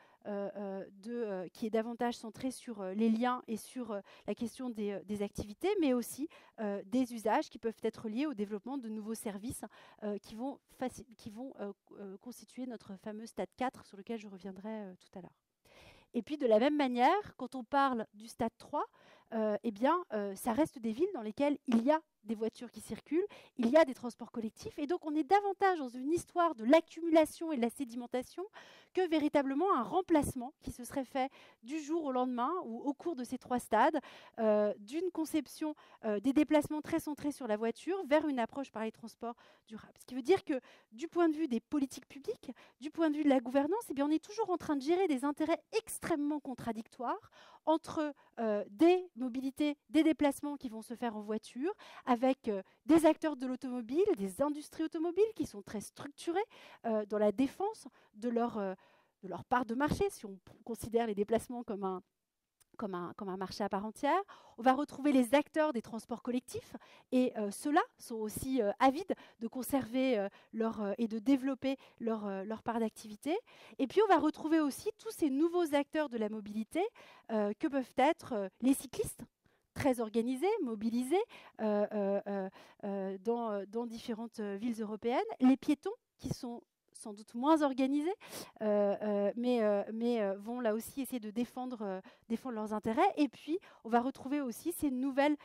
qui est davantage centrée sur les liens et sur la question des activités, mais aussi des usages qui peuvent être liés au développement de nouveaux services qui vont constituer notre fameux stade 4 sur lequel je reviendrai tout à l'heure. Et puis, de la même manière, quand on parle du stade 3, ça reste des villes dans lesquelles il y a des voitures qui circulent, il y a des transports collectifs, et donc on est davantage dans une histoire de l'accumulation et de la sédimentation que véritablement un remplacement qui se serait fait du jour au lendemain ou au cours de ces 3 stades, d'une conception des déplacements très centrés sur la voiture vers une approche par les transports durables. Ce qui veut dire que du point de vue des politiques publiques, du point de vue de la gouvernance, on est toujours en train de gérer des intérêts extrêmement contradictoires entre des mobilités, des déplacements qui vont se faire en voiture, avec des acteurs de l'automobile, des industries automobiles qui sont très structurées dans la défense de leur part de marché, si on considère les déplacements comme un marché à part entière. On va retrouver les acteurs des transports collectifs et ceux-là sont aussi avides de conserver et de développer leur part d'activité. Et puis on va retrouver aussi tous ces nouveaux acteurs de la mobilité que peuvent être les cyclistes, très organisés, mobilisés dans différentes villes européennes, les piétons qui sont sans doute moins organisés, mais vont là aussi essayer de défendre leurs intérêts. Et puis, on va retrouver aussi ces nouvelles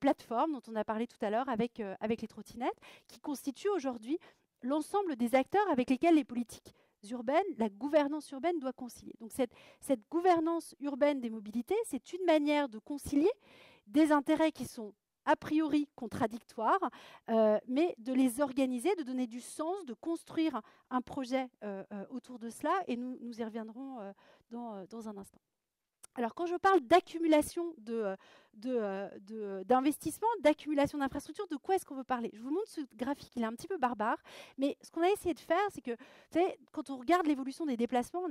plateformes dont on a parlé tout à l'heure avec les trottinettes, qui constituent aujourd'hui l'ensemble des acteurs avec lesquels les politiques urbaines, la gouvernance urbaine doit concilier. Donc cette gouvernance urbaine des mobilités, c'est une manière de concilier des intérêts qui sont a priori contradictoires, mais de les organiser, de donner du sens, de construire un projet autour de cela, et nous y reviendrons dans un instant. Alors, quand je parle d'accumulation de d'investissement, d'accumulation d'infrastructures. De quoi est-ce qu'on veut parler? Je vous montre ce graphique, il est un petit peu barbare, mais ce qu'on a essayé de faire, c'est que, vous savez, quand on regarde l'évolution des déplacements, on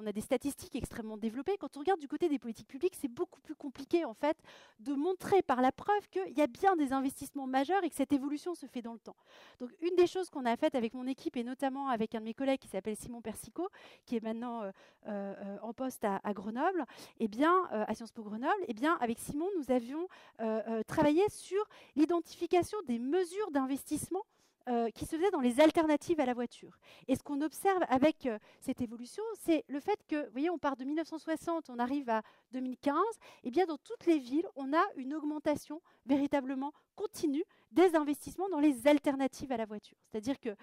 a des statistiques extrêmement développées. Quand on regarde du côté des politiques publiques, c'est beaucoup plus compliqué, en fait, de montrer par la preuve qu'il y a bien des investissements majeurs et que cette évolution se fait dans le temps. Donc, une des choses qu'on a faites avec mon équipe, et notamment avec un de mes collègues qui s'appelle Simon Persicot, qui est maintenant en poste à Grenoble, eh bien, à Sciences Po Grenoble, eh bien, avec Simon, nous avions travaillé sur l'identification des mesures d'investissement qui se faisaient dans les alternatives à la voiture. Et ce qu'on observe avec cette évolution, c'est le fait que, vous voyez, on part de 1960, on arrive à 2015, et bien dans toutes les villes, on a une augmentation véritablement continue des investissements dans les alternatives à la voiture. C'est-à-dire que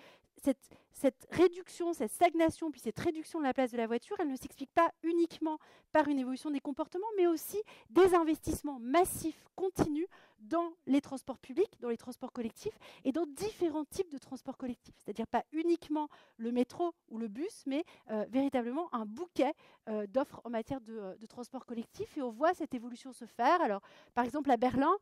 cette réduction, cette stagnation, puis cette réduction de la place de la voiture, elle ne s'explique pas uniquement par une évolution des comportements, mais aussi des investissements massifs, continus, dans les transports publics, dans les transports collectifs et dans différents types de transports collectifs. C'est-à-dire pas uniquement le métro ou le bus, mais véritablement un bouquet d'offres en matière de transport collectif. Et on voit cette évolution se faire. Alors, par exemple, à Berlin,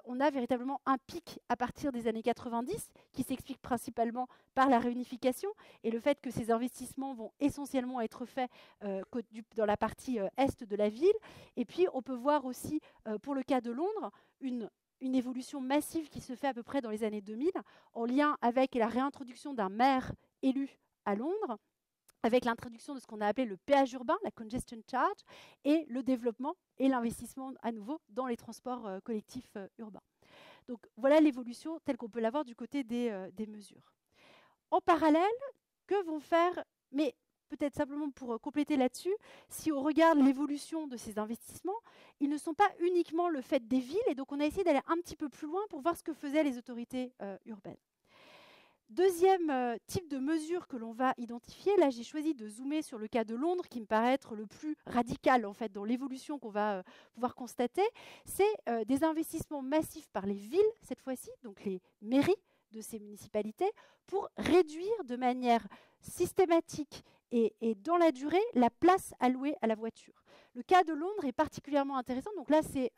on a véritablement un pic à partir des années 90 qui s'explique principalement par la réunification et le fait que ces investissements vont essentiellement être faits dans la partie est de la ville. Et puis, on peut voir aussi, pour le cas de Londres, une évolution massive qui se fait à peu près dans les années 2000, en lien avec la réintroduction d'un maire élu à Londres, avec l'introduction de ce qu'on a appelé le péage urbain, la congestion charge, et le développement et l'investissement à nouveau dans les transports collectifs urbains. Donc voilà l'évolution telle qu'on peut l'avoir du côté des mesures. En parallèle, que vont faire, mais peut-être simplement pour compléter là-dessus, si on regarde l'évolution de ces investissements, ils ne sont pas uniquement le fait des villes, et donc on a essayé d'aller un petit peu plus loin pour voir ce que faisaient les autorités urbaines. Deuxième type de mesure que l'on va identifier, là j'ai choisi de zoomer sur le cas de Londres, qui me paraît être le plus radical en fait dans l'évolution qu'on va pouvoir constater, c'est des investissements massifs par les villes, cette fois-ci, donc les mairies de ces municipalités, pour réduire de manière systématique et dans la durée la place allouée à la voiture. Le cas de Londres est particulièrement intéressant. Donc là, c'est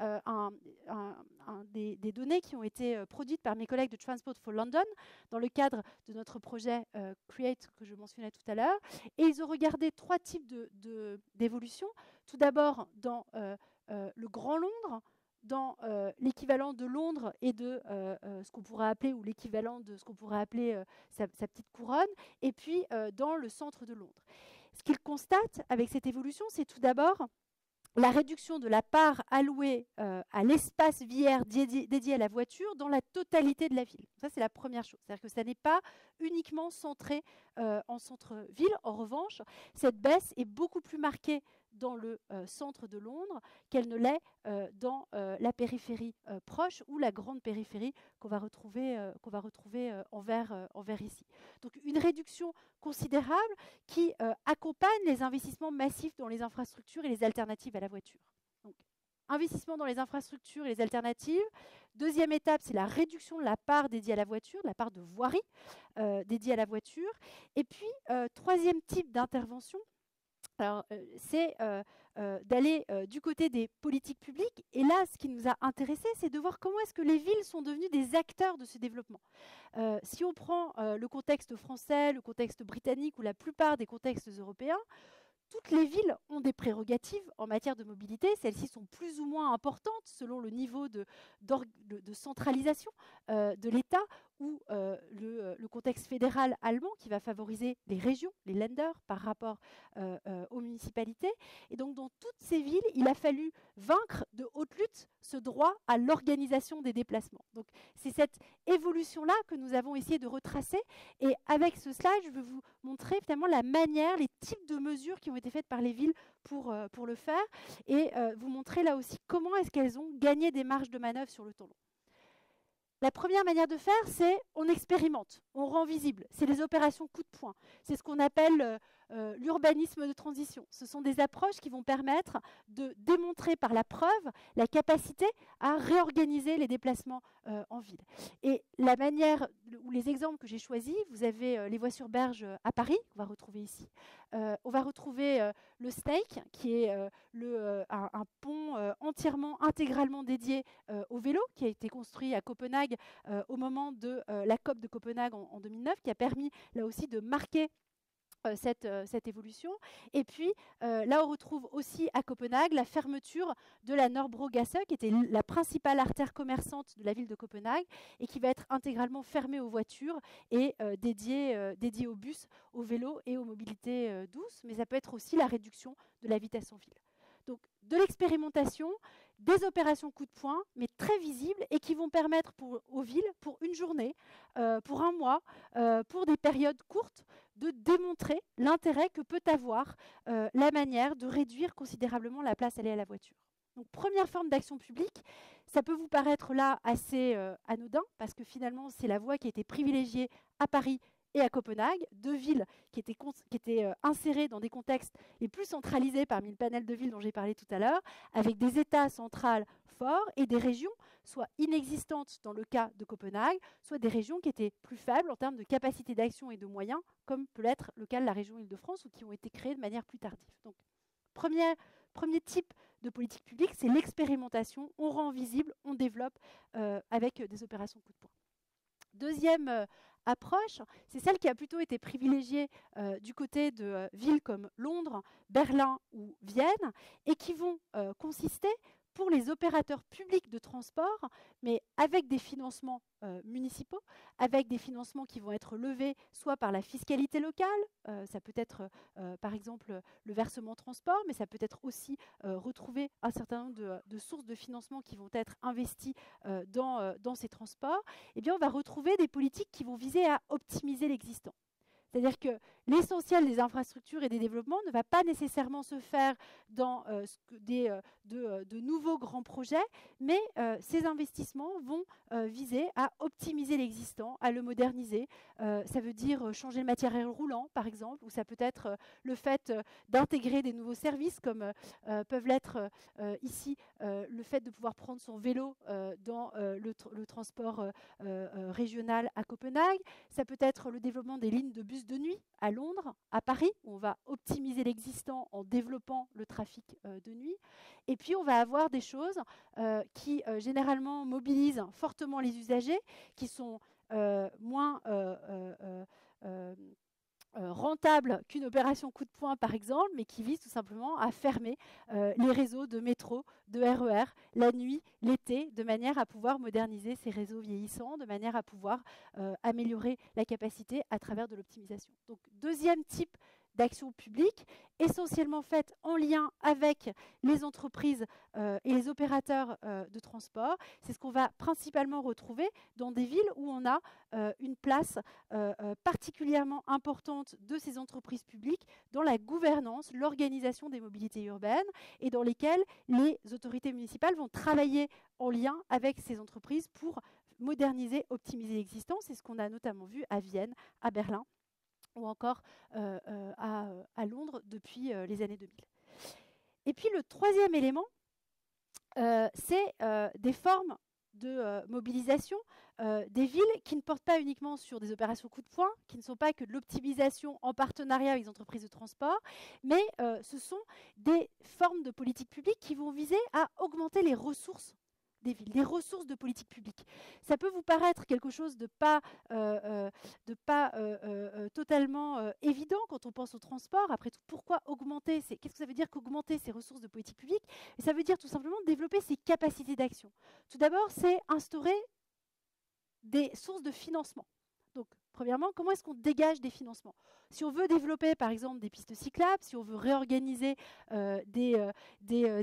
des données qui ont été produites par mes collègues de Transport for London dans le cadre de notre projet Create que je mentionnais tout à l'heure. Et ils ont regardé 3 types d'évolution. Tout d'abord, dans le Grand Londres, dans l'équivalent de Londres et de ce qu'on pourrait appeler, ou l'équivalent de ce qu'on pourrait appeler sa petite couronne, et puis dans le centre de Londres. Ce qu'ils constatent avec cette évolution, c'est tout d'abord la réduction de la part allouée à l'espace viaire dédié à la voiture dans la totalité de la ville. Ça, c'est la première chose. C'est-à-dire que ça n'est pas uniquement centré en centre-ville. En revanche, cette baisse est beaucoup plus marquée dans le centre de Londres qu'elle ne l'est dans la périphérie proche ou la grande périphérie qu'on va retrouver en vert ici. Donc une réduction considérable qui accompagne les investissements massifs dans les infrastructures et les alternatives à la voiture. Donc, investissement dans les infrastructures et les alternatives. Deuxième étape, c'est la réduction de la part dédiée à la voiture, de la part de voirie dédiée à la voiture. Et puis, troisième type d'intervention, c'est d'aller du côté des politiques publiques. Et là, ce qui nous a intéressés, c'est de voir comment est-ce que les villes sont devenues des acteurs de ce développement. Si on prend le contexte français, le contexte britannique ou la plupart des contextes européens, toutes les villes ont des prérogatives en matière de mobilité. Celles-ci sont plus ou moins importantes selon le niveau de centralisation de l'État ou le contexte fédéral allemand qui va favoriser les régions, les Länder, par rapport aux municipalités. Et donc, dans toutes ces villes, il a fallu vaincre de haute lutte ce droit à l'organisation des déplacements. Donc, c'est cette évolution-là que nous avons essayé de retracer. Et avec ce slide, je vais vous montrer finalement la manière, les types de mesures qui ont été faites par les villes pour le faire et vous montrer là aussi comment est-ce qu'elles ont gagné des marges de manœuvre sur le temps long. La première manière de faire, c'est on expérimente, on rend visible. C'est les opérations coup de poing. C'est ce qu'on appelle l'urbanisme de transition. Ce sont des approches qui vont permettre de démontrer par la preuve la capacité à réorganiser les déplacements en ville. Et la manière, ou les exemples que j'ai choisis, vous avez les voies sur berge à Paris, qu'on va retrouver ici. On va retrouver le Snake, qui est un pont intégralement dédié au vélo, qui a été construit à Copenhague au moment de la COP de Copenhague en 2009, qui a permis là aussi de marquer cette évolution. Et puis, là, on retrouve aussi à Copenhague la fermeture de la Nørrebrogasse, qui était la principale artère commerçante de la ville de Copenhague, et qui va être intégralement fermée aux voitures et dédiée aux bus, aux vélos et aux mobilités douces. Mais ça peut être aussi la réduction de la vitesse en ville. Donc, de l'expérimentation, des opérations coup de poing, mais très visibles, et qui vont permettre aux villes, pour une journée, pour un mois, pour des périodes courtes, de démontrer l'intérêt que peut avoir la manière de réduire considérablement la place allouée à la voiture. Donc, première forme d'action publique, ça peut vous paraître là assez anodin, parce que finalement, c'est la voie qui a été privilégiée à Paris et à Copenhague, deux villes qui étaient insérées dans des contextes les plus centralisés parmi le panel de villes dont j'ai parlé tout à l'heure, avec des États centrales forts et des régions soit inexistantes dans le cas de Copenhague, soit des régions qui étaient plus faibles en termes de capacité d'action et de moyens, comme peut l'être le cas de la région Île-de-France, ou qui ont été créées de manière plus tardive. Donc, premier type de politique publique, c'est l'expérimentation. On rend visible, on développe avec des opérations coup de poing. Deuxième approche, c'est celle qui a plutôt été privilégiée du côté de villes comme Londres, Berlin ou Vienne, et qui vont consister pour les opérateurs publics de transport, mais avec des financements municipaux, avec des financements qui vont être levés soit par la fiscalité locale, ça peut être par exemple le versement transport, mais ça peut être aussi retrouver un certain nombre de sources de financement qui vont être investies dans ces transports. Eh bien, on va retrouver des politiques qui vont viser à optimiser l'existant. C'est-à-dire que l'essentiel des infrastructures et des développements ne va pas nécessairement se faire dans de nouveaux grands projets, mais ces investissements vont viser à optimiser l'existant, à le moderniser. Ça veut dire changer le matériel roulant, par exemple, ou ça peut être le fait d'intégrer des nouveaux services, comme peuvent l'être ici le fait de pouvoir prendre son vélo dans le transport régional à Copenhague. Ça peut être le développement des lignes de bus de nuit à Londres, à Paris, où on va optimiser l'existant en développant le trafic de nuit. Et puis, on va avoir des choses qui, généralement, mobilisent fortement les usagers, qui sont moins rentables qu'une opération coup de poing, par exemple, mais qui visent tout simplement à fermer les réseaux de métro, de RER, la nuit, l'été, de manière à pouvoir moderniser ces réseaux vieillissants, de manière à pouvoir améliorer la capacité à travers de l'optimisation. Donc, deuxième type d'action publique, essentiellement faite en lien avec les entreprises et les opérateurs de transport. C'est ce qu'on va principalement retrouver dans des villes où on a une place particulièrement importante de ces entreprises publiques dans la gouvernance, l'organisation des mobilités urbaines, et dans lesquelles les autorités municipales vont travailler en lien avec ces entreprises pour moderniser, optimiser l'existant. C'est ce qu'on a notamment vu à Vienne, à Berlin, ou encore à Londres depuis les années 2000. Et puis le troisième élément, c'est des formes de mobilisation des villes qui ne portent pas uniquement sur des opérations coup de poing, qui ne sont pas que de l'optimisation en partenariat avec les entreprises de transport, mais ce sont des formes de politique publique qui vont viser à augmenter les ressources des villes, les ressources de politique publique. Ça peut vous paraître quelque chose de pas totalement évident quand on pense au transport. Après tout, pourquoi augmenter qu'est-ce que ça veut dire qu'augmenter ces ressources de politique publique? Et ça veut dire tout simplement développer ses capacités d'action. Tout d'abord, c'est instaurer des sources de financement. Donc, premièrement, comment est-ce qu'on dégage des financements? Si on veut développer, par exemple, des pistes cyclables, si on veut réorganiser des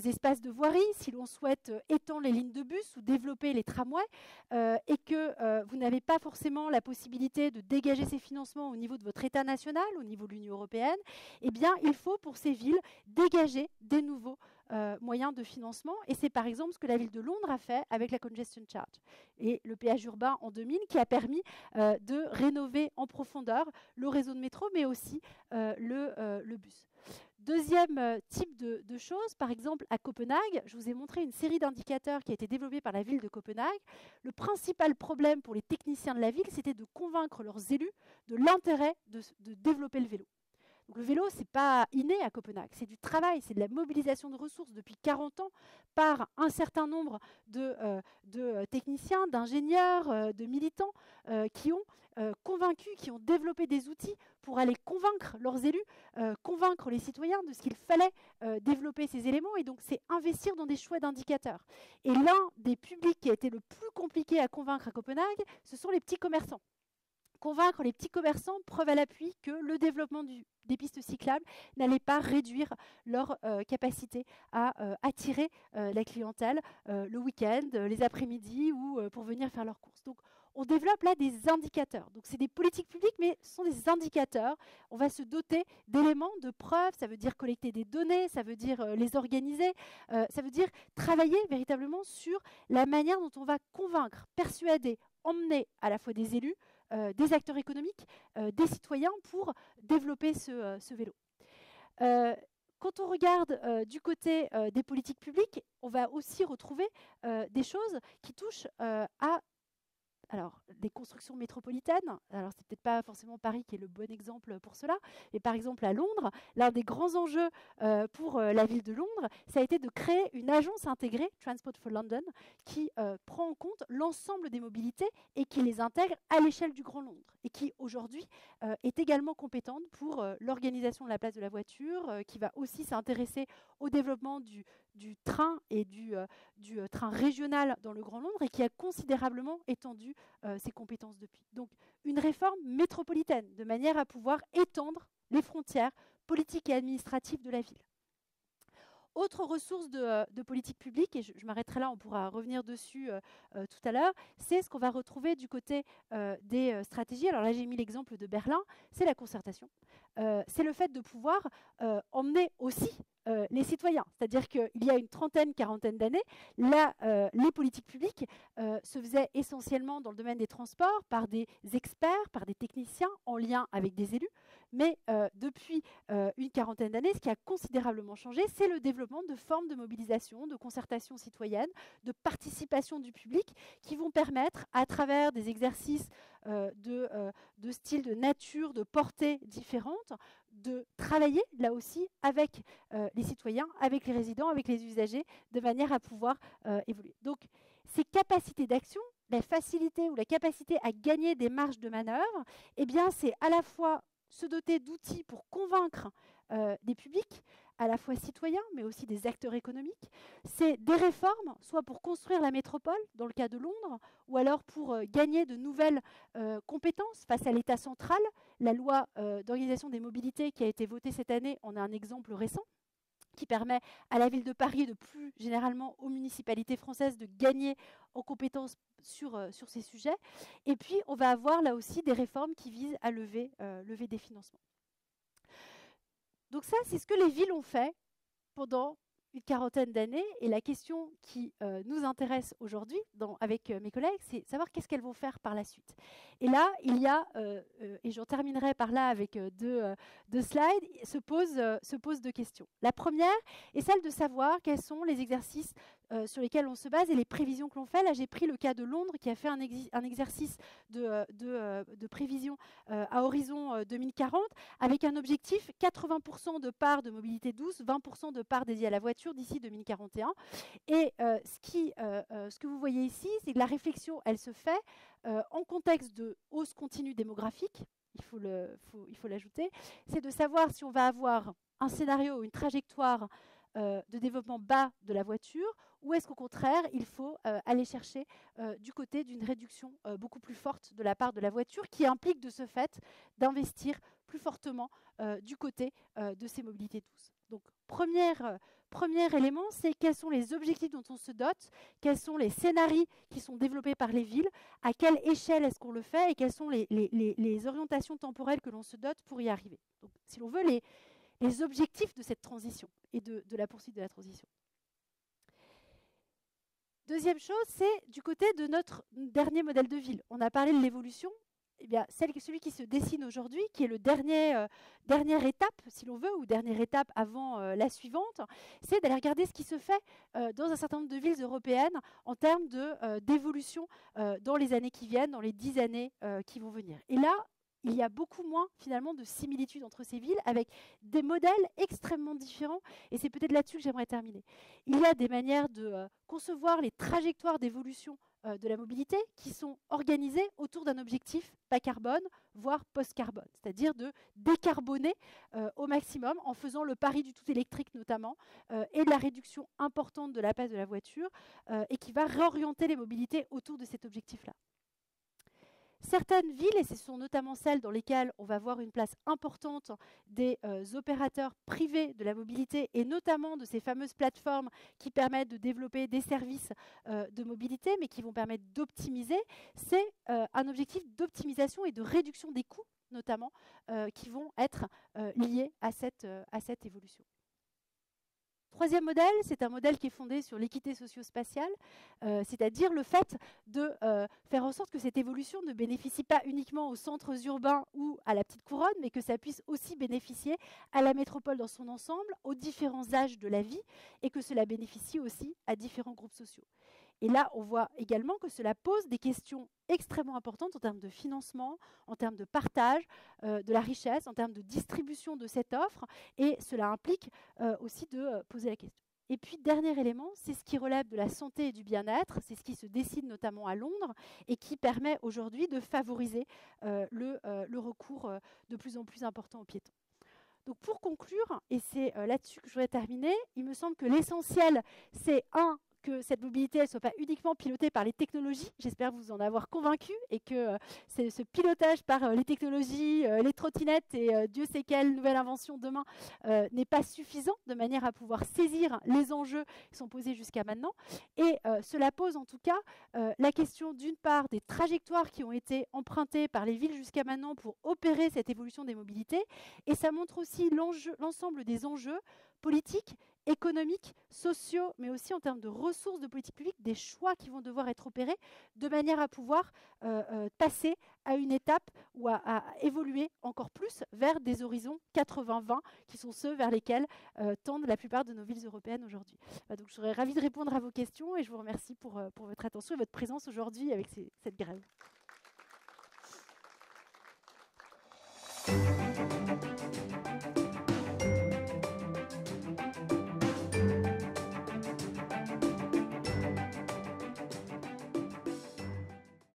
espaces de voirie, si l'on souhaite étendre les lignes de bus ou développer les tramways, et que vous n'avez pas forcément la possibilité de dégager ces financements au niveau de votre État national, au niveau de l'Union européenne, eh bien, il faut, pour ces villes, dégager des nouveaux moyen de financement. Et c'est par exemple ce que la ville de Londres a fait avec la congestion charge et le péage urbain en 2000 qui a permis de rénover en profondeur le réseau de métro, mais aussi le bus. Deuxième type de choses, par exemple à Copenhague, je vous ai montré une série d'indicateurs qui a été développée par la ville de Copenhague. Le principal problème pour les techniciens de la ville, c'était de convaincre leurs élus de l'intérêt de développer le vélo. Donc le vélo, ce n'est pas inné à Copenhague, c'est du travail, c'est de la mobilisation de ressources depuis 40 ans par un certain nombre de techniciens, d'ingénieurs, de militants qui ont convaincu, qui ont développé des outils pour aller convaincre leurs élus, convaincre les citoyens de ce qu'il fallait développer ces éléments. Et donc, c'est investir dans des choix d'indicateurs. Et l'un des publics qui a été le plus compliqué à convaincre à Copenhague, ce sont les petits commerçants. Convaincre les petits commerçants, preuve à l'appui que le développement des pistes cyclables n'allait pas réduire leur capacité à attirer la clientèle le week-end, les après-midi ou pour venir faire leurs courses. Donc, on développe là des indicateurs. Donc, c'est des politiques publiques, mais ce sont des indicateurs. On va se doter d'éléments, de preuves. Ça veut dire collecter des données, ça veut dire les organiser, ça veut dire travailler véritablement sur la manière dont on va convaincre, persuader, emmener à la fois des élus, des acteurs économiques, des citoyens pour développer ce vélo. Quand on regarde du côté des politiques publiques, on va aussi retrouver des choses qui touchent à des constructions métropolitaines. Alors, c'est peut-être pas forcément Paris qui est le bon exemple pour cela, mais par exemple à Londres, l'un des grands enjeux pour la ville de Londres, ça a été de créer une agence intégrée, Transport for London, qui prend en compte l'ensemble des mobilités et qui les intègre à l'échelle du Grand Londres, et qui aujourd'hui est également compétente pour l'organisation de la place de la voiture, qui va aussi s'intéresser au développement du train et du train régional dans le Grand Londres et qui a considérablement étendu ses compétences depuis. Donc, une réforme métropolitaine, de manière à pouvoir étendre les frontières politiques et administratives de la ville. Autre ressource de politique publique, et je m'arrêterai là, on pourra revenir dessus tout à l'heure, c'est ce qu'on va retrouver du côté des stratégies. Alors là, j'ai mis l'exemple de Berlin, c'est la concertation. C'est le fait de pouvoir emmener aussi les citoyens. C'est-à-dire qu'il y a une trentaine, quarantaine d'années, les politiques publiques se faisaient essentiellement dans le domaine des transports par des experts, par des techniciens en lien avec des élus. Mais depuis une quarantaine d'années, ce qui a considérablement changé, c'est le développement de formes de mobilisation, de concertation citoyenne, de participation du public qui vont permettre, à travers des exercices de style, de nature, de portée différentes, de travailler là aussi avec les citoyens, avec les résidents, avec les usagers, de manière à pouvoir évoluer. Donc, ces capacités d'action, la facilité ou la capacité à gagner des marges de manœuvre, eh bien, c'est à la fois se doter d'outils pour convaincre des publics, à la fois citoyens, mais aussi des acteurs économiques. C'est des réformes, soit pour construire la métropole, dans le cas de Londres, ou alors pour gagner de nouvelles compétences face à l'État central. La loi d'organisation des mobilités qui a été votée cette année en a un exemple récent, qui permet à la ville de Paris, de plus généralement aux municipalités françaises, de gagner en compétences sur ces sujets. Et puis, on va avoir là aussi des réformes qui visent à lever des financements. Donc ça, c'est ce que les villes ont fait pendant une quarantaine d'années. Et la question qui nous intéresse aujourd'hui avec mes collègues, c'est savoir qu'est-ce qu'elles vont faire par la suite. Et là, il y a, et j'en terminerai par là avec deux slides, se posent deux questions. La première est celle de savoir quels sont les exercices sur lesquels on se base et les prévisions que l'on fait. Là, j'ai pris le cas de Londres qui a fait un exercice de prévision à horizon 2040 avec un objectif 80% de part de mobilité douce, 20% de part dédiée à la voiture d'ici 2041. Et ce que vous voyez ici, c'est que la réflexion, elle se fait en contexte de hausse continue démographique, il faut l'ajouter, c'est de savoir si on va avoir un scénario, une trajectoire de développement bas de la voiture, ou est-ce qu'au contraire, il faut aller chercher du côté d'une réduction beaucoup plus forte de la part de la voiture, qui implique de ce fait d'investir plus fortement du côté de ces mobilités douces. Donc, premier élément, c'est quels sont les objectifs dont on se dote, quels sont les scénarios qui sont développés par les villes, à quelle échelle est-ce qu'on le fait et quelles sont les orientations temporelles que l'on se dote pour y arriver. Donc, si l'on veut, les objectifs de cette transition et de la poursuite de la transition. Deuxième chose, c'est du côté de notre dernier modèle de ville. On a parlé de l'évolution. Eh bien, celui qui se dessine aujourd'hui, qui est le dernière étape, si l'on veut, ou dernière étape avant la suivante, c'est d'aller regarder ce qui se fait dans un certain nombre de villes européennes en termes d'évolution dans les années qui viennent, dans les 10 années qui vont venir. Et là, il y a beaucoup moins finalement de similitudes entre ces villes avec des modèles extrêmement différents, et c'est peut-être là-dessus que j'aimerais terminer. Il y a des manières de concevoir les trajectoires d'évolution de la mobilité qui sont organisées autour d'un objectif bas carbone, voire post-carbone, c'est-à-dire de décarboner au maximum en faisant le pari du tout électrique notamment et de la réduction importante de la place de la voiture et qui va réorienter les mobilités autour de cet objectif-là. Certaines villes, et ce sont notamment celles dans lesquelles on va voir une place importante des opérateurs privés de la mobilité et notamment de ces fameuses plateformes qui permettent de développer des services de mobilité mais qui vont permettre d'optimiser, c'est un objectif d'optimisation et de réduction des coûts notamment qui vont être liés à cette évolution. Troisième modèle, c'est un modèle qui est fondé sur l'équité socio-spatiale, c'est-à-dire le fait de faire en sorte que cette évolution ne bénéficie pas uniquement aux centres urbains ou à la petite couronne, mais que ça puisse aussi bénéficier à la métropole dans son ensemble, aux différents âges de la vie, et que cela bénéficie aussi à différents groupes sociaux. Et là, on voit également que cela pose des questions extrêmement importantes en termes de financement, en termes de partage de la richesse, en termes de distribution de cette offre, et cela implique aussi de poser la question. Et puis, dernier élément, c'est ce qui relève de la santé et du bien-être, c'est ce qui se décide notamment à Londres et qui permet aujourd'hui de favoriser le recours de plus en plus important aux piétons. Donc pour conclure, et c'est là-dessus que je voudrais terminer, il me semble que l'essentiel, c'est que cette mobilité ne soit pas uniquement pilotée par les technologies. J'espère vous en avoir convaincu et que ce pilotage par les technologies, les trottinettes et Dieu sait quelle nouvelle invention demain n'est pas suffisant de manière à pouvoir saisir les enjeux qui sont posés jusqu'à maintenant. Et cela pose en tout cas la question d'une part des trajectoires qui ont été empruntées par les villes jusqu'à maintenant pour opérer cette évolution des mobilités. Et ça montre aussi l'ensemble des enjeux politiques, économiques, sociaux, mais aussi en termes de ressources de politique publique, des choix qui vont devoir être opérés de manière à pouvoir passer à une étape ou à évoluer encore plus vers des horizons 80-20 qui sont ceux vers lesquels tendent la plupart de nos villes européennes aujourd'hui. Donc je serais ravie de répondre à vos questions et je vous remercie pour votre attention et votre présence aujourd'hui avec cette grève.